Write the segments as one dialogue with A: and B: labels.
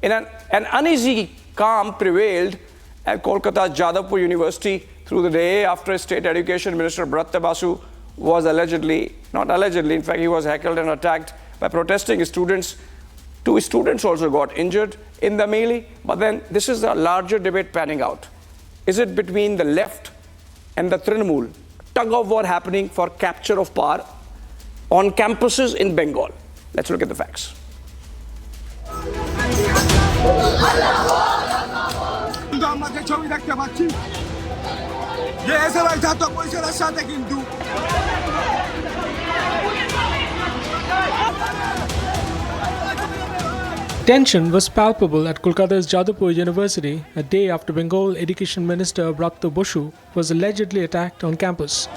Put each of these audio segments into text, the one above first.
A: An uneasy calm prevailed at Kolkata's Jadavpur University through the day after State Education Minister Bratya Basu was not allegedly, in fact, he was heckled and attacked by protesting students. 2 students also got injured in the melee. But then this is a larger debate panning out. Is it between the left and the Trinamool? Tug of war happening for capture of power on campuses in Bengal. Let's look at the facts.
B: Tension was palpable at Kolkata's Jadavpur University a day after Bengal Education Minister Bratya Basu was allegedly attacked on campus.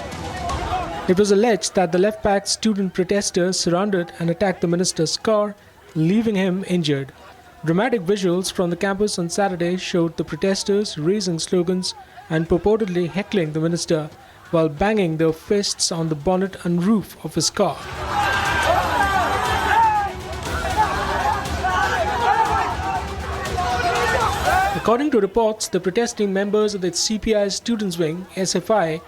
B: It was alleged that the left-backed student protesters surrounded and attacked the minister's car, leaving him injured. Dramatic visuals from the campus on Saturday showed the protesters raising slogans and purportedly heckling the minister while banging their fists on the bonnet and roof of his car. According to reports, the protesting members of the CPI Students' Wing, SFI,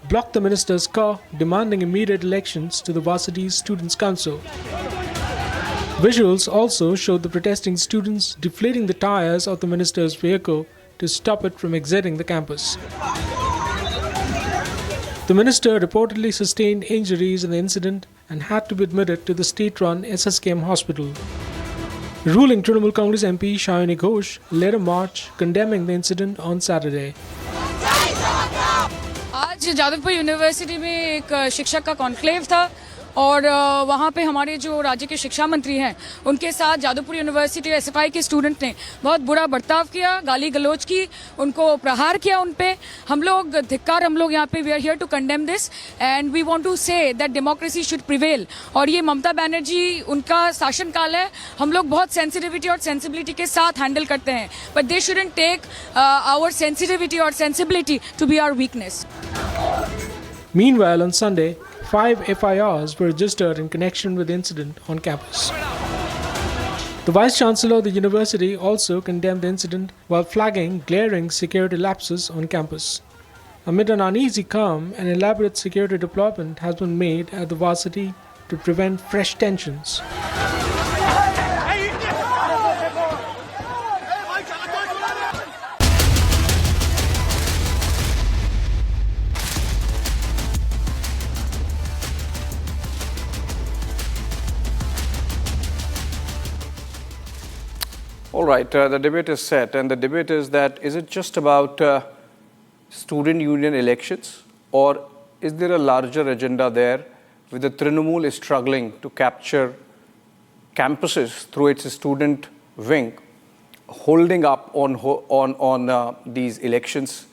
B: blocked the minister's car, demanding immediate elections to the Varsity's Students' Council. Visuals also showed the protesting students deflating the tires of the minister's vehicle to stop it from exiting the campus. The minister reportedly sustained injuries in the incident and had to be admitted to the state-run SSKM hospital. Ruling Trinamool Congress MP Shayani Ghosh led a march condemning the incident on Saturday.
C: आज Jadavpur university में एक शिक्षक का conclave था और वहाँ पे हमारे जो राज्य के शिक्षा मंत्री हैं उनके साथ जादवपुर यूनिवर्सिटी एसएफआई के स्टूडेंट ने बहुत बुरा बर्ताव किया, गाली गलौज की, उनको प्रहार किया उन पे। हम लोग यहाँ पे we are here to condemn this and we want to say that democracy should prevail. और ये ममता बनर्जी उनका शासनकाल है, हम लोग बहुत सेंसिटिविटी और सेंसिबिलिटी के साथ हैंडल करते हैं, but they shouldn't take our sensitivity और sensibility to be our weakness.
B: Meanwhile, on Sunday, 5 FIRs were registered in connection with the incident on campus. The Vice-Chancellor of the university also condemned the incident while flagging glaring security lapses on campus. Amid an uneasy calm, an elaborate security deployment has been made at the varsity to prevent fresh tensions.
A: All right, the debate is set, and the debate is that is it just about student union elections, or is there a larger agenda there where the Trinamool is struggling to capture campuses through its student wing, holding up on these elections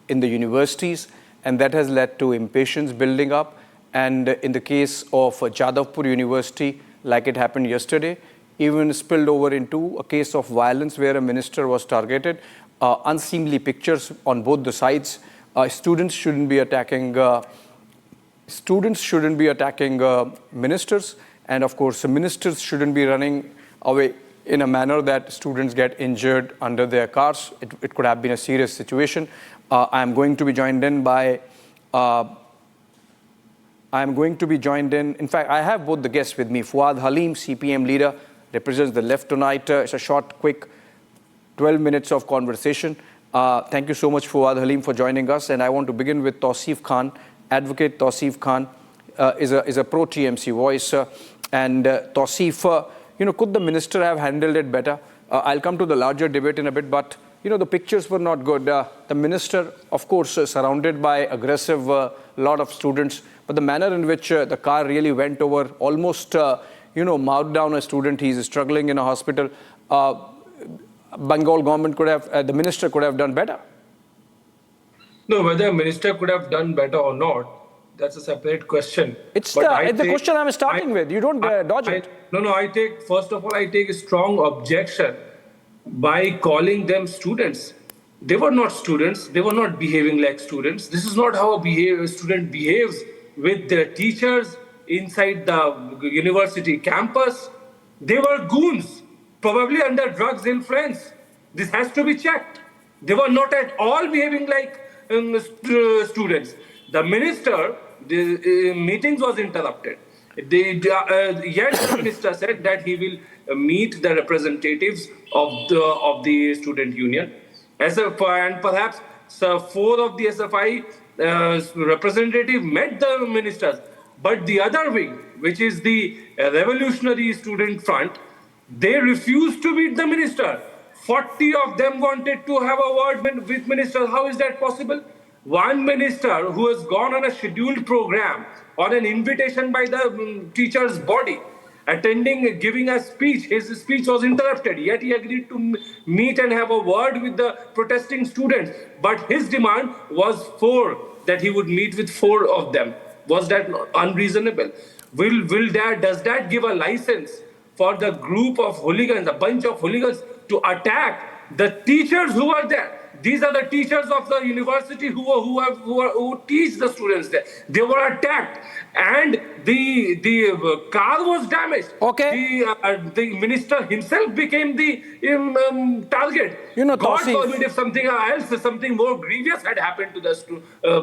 A: in the universities, and that has led to impatience building up. And in the case of Jadavpur University, like it happened yesterday, even spilled over into a case of violence where a minister was targeted. Unseemly pictures on both the sides. Students shouldn't be attacking ministers, and of course, ministers shouldn't be running away in a manner that students get injured under their cars. It could have been a serious situation. I am going to be joined in. In fact, I have both the guests with me. Fuad Halim, CPM leader, represents the left tonight. It's a short, quick 12 minutes of conversation. Thank you so much, Fuad Halim, for joining us. And I want to begin with Tausif Khan. Advocate Tausif Khan is a pro-TMC voice. And Tausif, could the minister have handled it better? I'll come to the larger debate in a bit, but the pictures were not good. The minister, of course, surrounded by aggressive lot of students, but the manner in which the car really went over, almost mouthed down a student. He's struggling in a hospital. Bengal government the minister could have done better.
D: No, whether the minister could have done better or not, that's a separate question.
A: It's the question I'm starting with. You don't dodge it.
D: No, first of all, I take a strong objection by calling them students. They were not students. They were not behaving like students. This is not how a student behaves with their teachers inside the university campus. They were goons probably under drugs influence. This has to be checked. They were not at all behaving like students. The minister, the meetings was interrupted. Yet the minister said that he will meet the representatives of the student union. And perhaps four of the SFI representative met the ministers, but the other wing, which is the Revolutionary Student Front, they refused to meet the minister. 40 of them wanted to have a word with minister. How is that possible? One minister who has gone on a scheduled program on an invitation by the teacher's body, attending, giving a speech, his speech was interrupted, yet he agreed to meet and have a word with the protesting students. But his demand was that he would meet with 4 of them. Was that unreasonable? Does that give a license for the group of hooligans, a bunch of hooligans, to attack the teachers who are there? These are the teachers of the university who teach the students there. They were attacked, and the car was damaged.
A: Okay.
D: The minister himself became the target. God forbid if something else, something more grievous had happened to the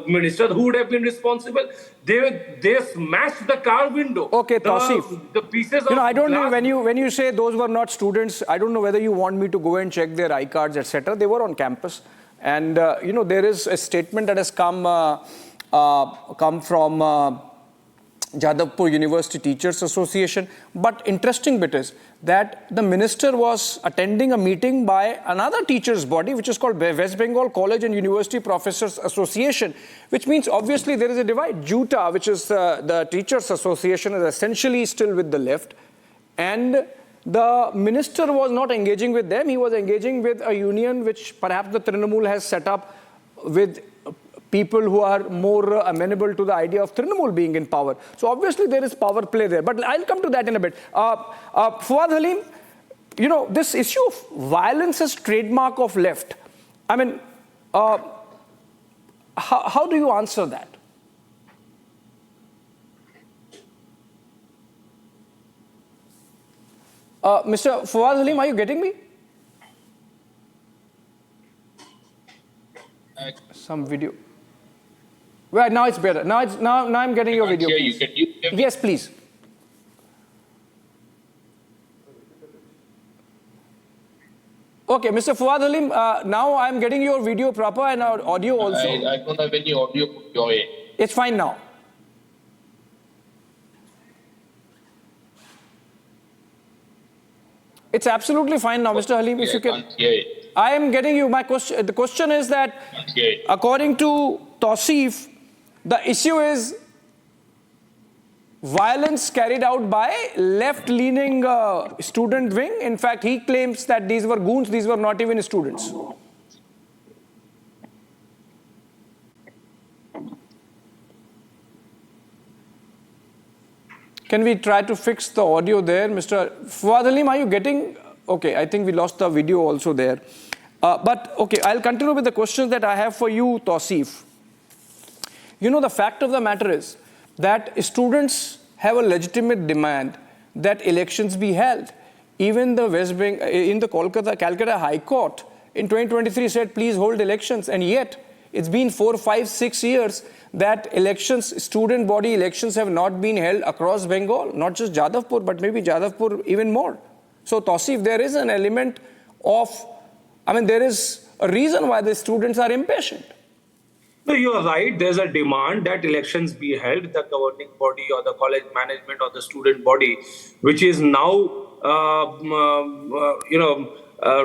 D: minister, who would have been responsible? They smashed the car window.
A: Okay, Tausif.
D: The pieces of
A: I don't
D: glass.
A: know, when you say those were not students, I don't know whether you want me to go and check their iCards, etc. They were on campus. And, there is a statement that has come from Jadavpur University Teachers Association. But interesting bit is that the minister was attending a meeting by another teachers' body, which is called West Bengal College and University Professors Association, which means obviously there is a divide. JUTA, which is the Teachers Association, is essentially still with the left. And the minister was not engaging with them. He was engaging with a union which perhaps the Trinamool has set up with people who are more amenable to the idea of Trinamool being in power. So obviously there is power play there. But I'll come to that in a bit. Fuad Halim, this issue of violence as trademark of left. I mean, how do you answer that? Mr. Fuad Halim, are you getting me? Some video. Well, now it's better. Now I'm getting your video.
E: You. Can you hear me?
A: Yes, please. Okay, Mr. Fuad Halim, now I'm getting your video proper and our audio also.
E: I don't have any audio from your end.
A: It's fine now. It's absolutely fine now, Mr. Halim. If you can, I am getting you. My question. The question is that, according to Tausif, the issue is violence carried out by left-leaning student wing. In fact, he claims that these were goons. These were not even students. Can we try to fix the audio there? Mr. Fuad Halim, are you getting? Okay, I think we lost the video also there. But okay, I'll continue with the questions that I have for you, Tausif. The fact of the matter is that students have a legitimate demand that elections be held. Even the West Bengal, in the Calcutta High Court in 2023 said, please hold elections. And yet, it's been 4, 5, 6 years that elections, student body elections have not been held across Bengal, not just Jadavpur, but maybe Jadavpur even more. So Tausif, there is an element of, there is a reason why the students are impatient.
D: No, you are right. There's a demand that elections be held. The governing body or the college management or the student body, which is now,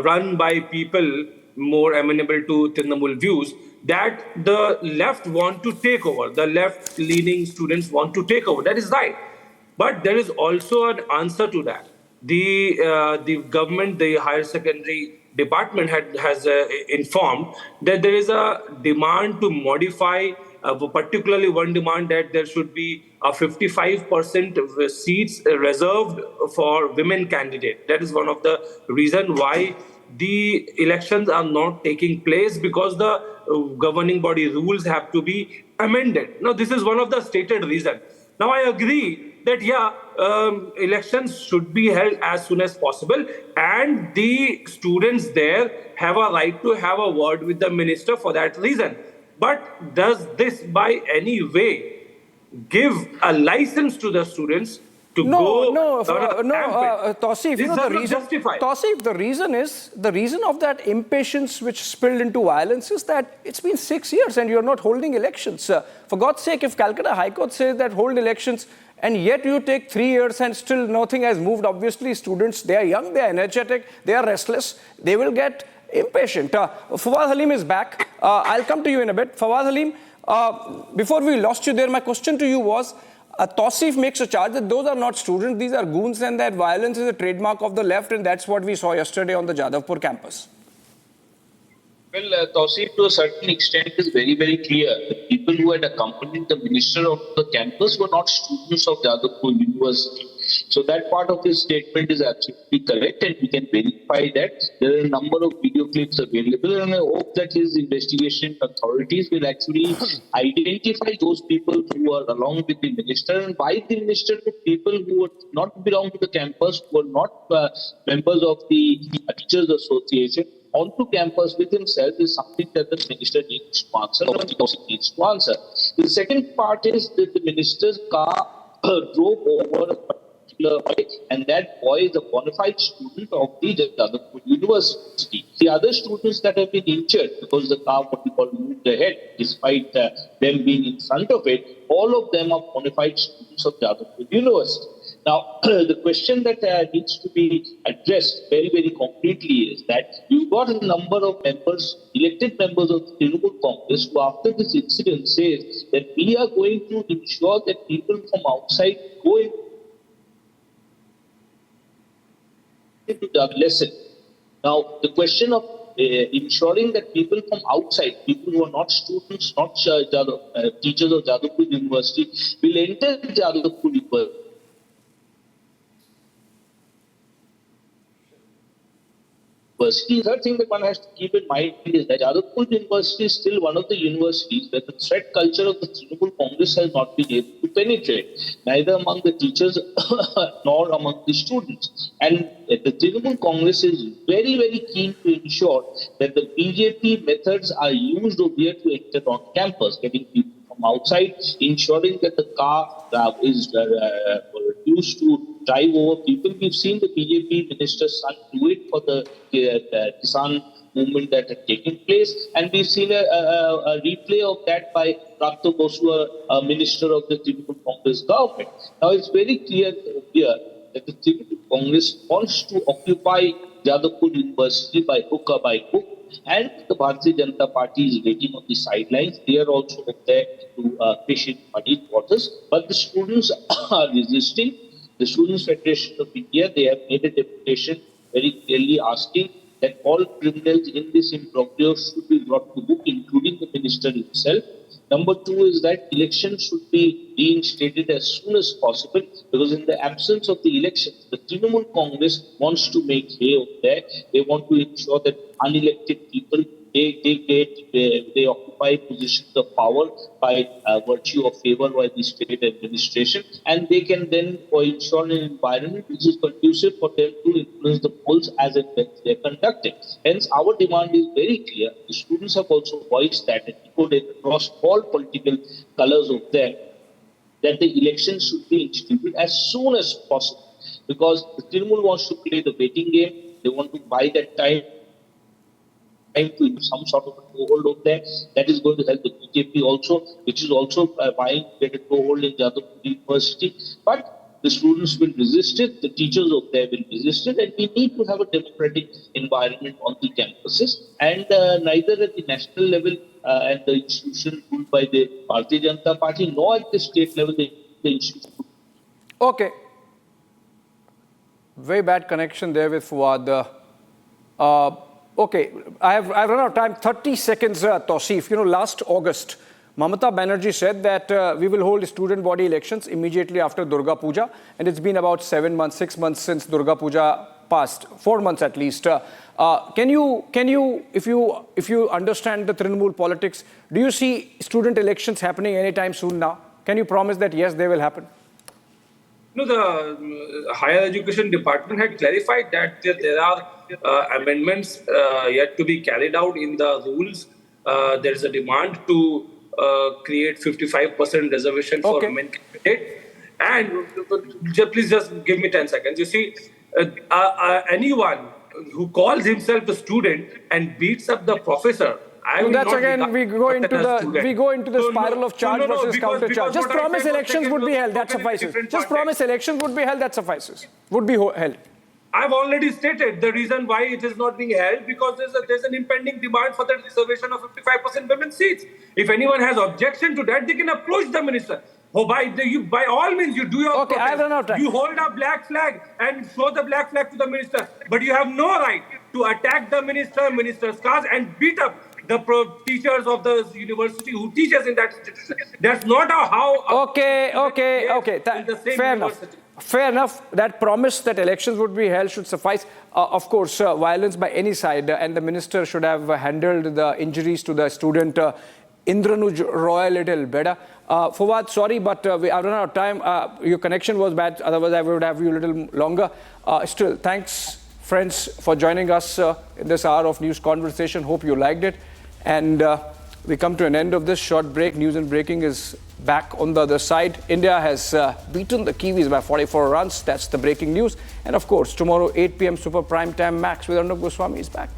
D: run by people more amenable to Trinamool views, that the left want to take over. The left-leaning students want to take over. That is right. But there is also an answer to that. The government, the higher secondary department has informed that there is a demand to modify, particularly one demand that there should be a 55% seats reserved for women candidates. That is one of the reasons why the elections are not taking place, because the governing body rules have to be amended. Now, this is one of the stated reasons. Now, I agree that elections should be held as soon as possible, and the students there have a right to have a word with the minister for that reason. But does this by any way give a license to the students to go on a rampage?
A: Tausif,
D: This
A: the
D: does not
A: reason,
D: justify.
A: Tausif, the reason of that impatience which spilled into violence is that it's been 6 years and you're not holding elections. For God's sake, if Calcutta High Court says that hold elections and yet you take 3 years and still nothing has moved, obviously students, they are young, they are energetic, they are restless, they will get impatient. Fawad Halim is back. I'll come to you in a bit. Fawad Halim, before we lost you there, my question to you was, Tausif makes a charge that those are not students, these are goons, and that violence is a trademark of the left, and that's what we saw yesterday on the Jadavpur campus.
E: Well, Tausif, to a certain extent, is very, very clear. The people who had accompanied the minister of the campus were not students of Jadavpur University. So that part of his statement is absolutely correct, and we can verify that. There are a number of video clips available, and I hope that his investigation authorities will actually identify those people who are along with the minister, and by the minister to people who would not belong to the campus, who are not members of the Teachers Association, onto campus with himself is something that the minister needs to answer, or needs to answer. The second part is that the minister's car drove over a particular boy, and that boy is a bona fide student of the Jadavpur University. The other students that have been injured because the car moved ahead, despite them being in front of it, all of them are bona fide students of Jadavpur University. Now, the question that needs to be addressed very, very concretely is that you've got a number of members, elected members of the Trinamool Congress, who after this incident says that we are going to ensure that people from outside go into the lesson. Now, the question of ensuring that people from outside, people who are not students, not teachers of Jadavpur University, will enter Jadavpur University. The third thing that one has to keep in mind is that Jadavpur University is still one of the universities where the threat culture of the Trinamool Congress has not been able to penetrate, neither among the teachers nor among the students. And the Trinamool Congress is very, very keen to ensure that the BJP methods are used over here to enter on campus, getting people from outside, ensuring that the car is used to drive over people. We've seen the BJP minister's son do it for the Kisan movement that had taken place, and we've seen a replay of that by Arnab Goswami, a minister of the Trinamool Congress government. Now, it's very clear here that the Trinamool Congress wants to occupy Jadavpur University by hook or by hook, and the Bharatiya Janata Party is waiting on the sidelines. They are also there to fish in muddy waters, but the students are resisting. The Students' Federation of India, they have made a deputation very clearly asking that all criminals in this imbroglio should be brought to book, including the minister himself. Number two is that elections should be reinstated as soon as possible, because in the absence of the elections, the Trinamool Congress wants to make hay of that. They want to ensure that unelected people, they occupy positions of power by virtue of favor by the state administration, and they can then ensure an environment which is conducive for them to influence the polls as and when they are conducted. Hence, our demand is very clear. The students have also voiced that and echoed it across all political colors of them, that the elections should be instituted as soon as possible, because the Trinamool wants to play the waiting game. They want to buy that time to some sort of a toehold over there. That is going to help the BJP also, which is also buying to get a toehold in Jadavpur University. But the students will resist it, the teachers over there will resist it, and we need to have a democratic environment on the campuses. And neither at the national level and the institution ruled by the Bharatiya Janata Party, nor at the state level, the institution.
A: Okay. Very bad connection there with Fuad. Okay, I've run out of time. 30 seconds, Tausif. Last August, Mamata Banerjee said that we will hold student body elections immediately after Durga Puja, and it's been about 6 months since Durga Puja passed, 4 months at least. Can you, if you understand the Trinamool politics, do you see student elections happening anytime soon now? Can you promise that yes, they will happen?
D: No, the higher education department had clarified that there are amendments yet to be carried out in the rules. There is a demand to create 55% reservation for
A: Okay.
D: women candidate. And please just give me 10 seconds. You see, anyone who calls himself a student and beats up the professor, I
A: So
D: will
A: that's
D: not
A: again,
D: regard
A: we go
D: that
A: into
D: as
A: the
D: student.
A: we go into the
D: So,
A: spiral of charge versus
D: because
A: counter charge. Just
D: what I
A: promise
D: said was
A: elections
D: taken
A: would be
D: was
A: held. That
D: spoken in
A: suffices.
D: different
A: Just
D: context.
A: promise elections would be held. That suffices. Would be held.
D: I've already stated the reason why it is not being held, because there's an impending demand for the reservation of 55% women seats. If anyone has objection to that, they can approach the minister. Oh, by all means, you do your
A: Okay, I've run out of time.
D: You hold a black flag and show the black flag to the minister, but you have no right to attack the minister's cars, and beat up the teachers of the university who teaches in that institution. That's not how.
A: Okay.
D: In the same
A: Fair enough.
D: university.
A: Fair enough. That promise that elections would be held should suffice. Of course, violence by any side, and the minister should have handled the injuries to the student Indranuj Roy a little better. Fawad, sorry, but we have run out of time. Your connection was bad. Otherwise, I would have you a little longer. Still, thanks, friends, for joining us in this hour of news conversation. Hope you liked it. And we come to an end of this short break. News and breaking is back on the other side. India has beaten the Kiwis by 44 runs. That's the breaking news. And of course, tomorrow, 8 p.m. Super Prime Time Max with Arnab Goswami is back.